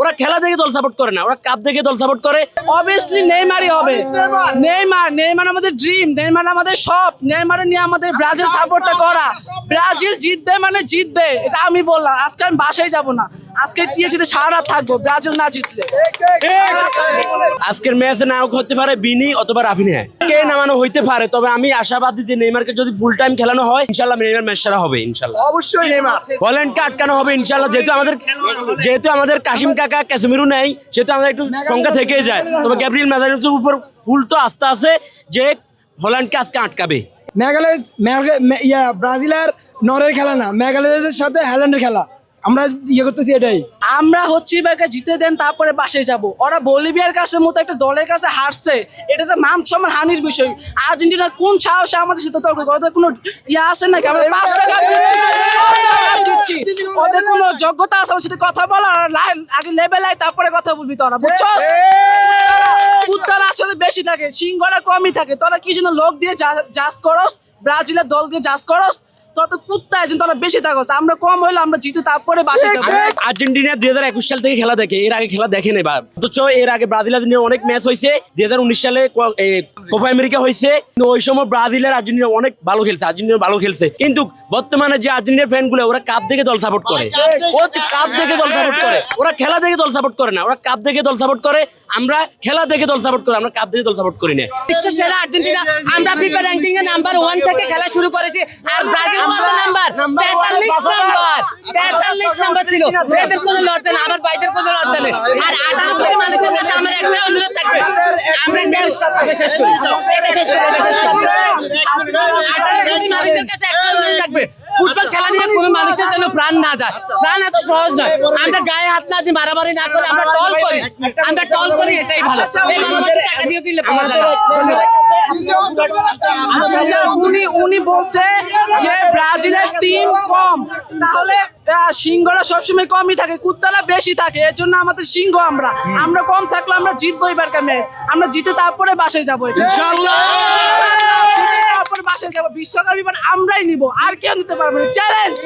ওরা খেলা দেখে দল সাপোর্ট করে না, ওরা কাপ দেখে দল সাপোর্ট করে। অবভিয়াসলি নেইমারই হবে। নেইমার আমাদের ড্রিম, নেইমার আমাদের সব। নেইমার নিয়ে আমাদের ব্রাজিল সাপোর্টটা করা। ব্রাজিল জিতবে মানে জিতবে, এটা আমি বললাম। আজকে আমি বাসায় যাব না, আজকে টিএসিতে সারা রাত থাকবো ব্রাজিল না জিতলে। আজকের ম্যাচে নায়ক হতে পারে বিনি অথবা রাফিনহা, কে নামানো হইতে পারে। তবে আমি আশাবাদী যে নেইমারকে যদি ফুল টাইম খেলানো হয় ইনশাআল্লাহ নেইমার ম্যাচ সেরা হবে ইনশাআল্লাহ। অবশ্যই নেইমার হল্যান্ডকে আটকানো হবে ইনশাআল্লাহ। যেহেতু আমাদের কাশিম কাকা ক্যাসেমিরো নেই, সেহেতু আমাদের একটু সংখ্যা থেকেই যায়। তবে গ্যাব্রিয়েল মাগালেসের উপর ফুল তো আস্থা আছে যে হল্যান্ডকে আজকে আটকাবে। ব্রাজিল আর নরের খেলা না, মেঘালয়ের সাথে হল্যান্ডের খেলা। আমরা করতেছি এটাই। আমরা হচ্ছি এবারকে জিতে দেন তারপরে বাসায় যাব। ওরা বলিভিয়ার কাছে মতো একটা দলের কাছে হারছে, এটা একটা মান সম্মান হানির বিষয়। আর্জেন্টিনা কোন সাহসে আমাদের সাথে তর্ক করে? ওদের কোনো আছে নাকি? আমরা 5 টাকা দিচ্ছি, ওদের কোনো যোগ্যতা আছে আমার সাথে কথা বলার? আগে লেভেল আয় তারপরে কথা বলবি তোরা, বুঝছস? কুত্তারা আসলে বেশি থাকে, সিংহরা কমই থাকে। তোরা কি জন্য লোক দিয়ে জাজ করস, ব্রাজিলের দল দিয়ে জাজ করস? তোরা তো কুত্তা আছেন, তোরা বেশি থাকস। আমরা কম হইলে আমরা জিতে তারপরে বাসায় যাবো। আর্জেন্টিনা 2021 সাল থেকে খেলা দেখে, এর আগে খেলা দেখে নেই। অথচ এর আগে ব্রাজিল আর্জেন্টিনা অনেক ম্যাচ হয়েছে। 2019 সালে কোপা আমেরিকা হয়েছে, কিন্তু ওই সময় ব্রাজিলের আর্জেন্টিনা অনেক ভালো খেলছে, আর্জেন্টিনা ভালো খেলছে। কিন্তু বর্তমানে যে আর্জেন্টিনার ফ্যান গুলো, ওরা কাপ দেখে দল সাপোর্ট করে, কাপ দেখে দল সাপোর্ট করে। ওরা খেলা দেখে দল সাপোর্ট করে না, ওরা কাপ দেখে দল সাপোর্ট করে। আমরা খেলা দেখে দল সাপোর্ট করি, আমরা কাপ দেখে দল সাপোর্ট করি না। বিশ্ব সেরা আর্জেন্টিনা, আমরা ফিফা র‍্যাঙ্কিং এ নাম্বার 1 থেকে খেলা শুরু করেছি। আর ব্রাজিল কত নাম্বার? 43 নাম্বার ছিল। এদের কোনো লজ্জা না, আমার ভাইদের কোনো লজ্জা নেই। আর 18 কোটি মানুষের কাছে আমার একটা অনুরোধ থাকবে, আমরা শেষ করি, এটা শেষ করি, এটা শেষ করি। 18 কোটি মানুষের কাছে একটা অনুরোধ থাকবে, ফুটবল খেলা নিয়ে কোনো মানুষের যেন প্রাণ না যায়। প্রাণ এত সহজ নয়। আমরা গায়ে হাত না দিয়ে মারামারি না করে আমরা টল করি, এটাই ভালো। এই ভালোবাসা টাকা দিয়ে কিনলে পাওয়া যায় না। উনি বলছে যে ব্রাজিলের টিম কম, তাহলে সিংহরা সবসময় কমই থাকে, কুত্তারা বেশি থাকে। এর জন্য আমাদের সিংহ আমরা কম থাকলে আমরা জিতবো এবারকার ম্যাচ। আমরা জিতে তারপরে বাসায় যাবো ইনশাআল্লাহ। তারপরে বাসায় যাবো। বিশ্বকাপ এবার আমরাই নিব, আর কেউ নিতে পারবে না। চ্যালেঞ্জ।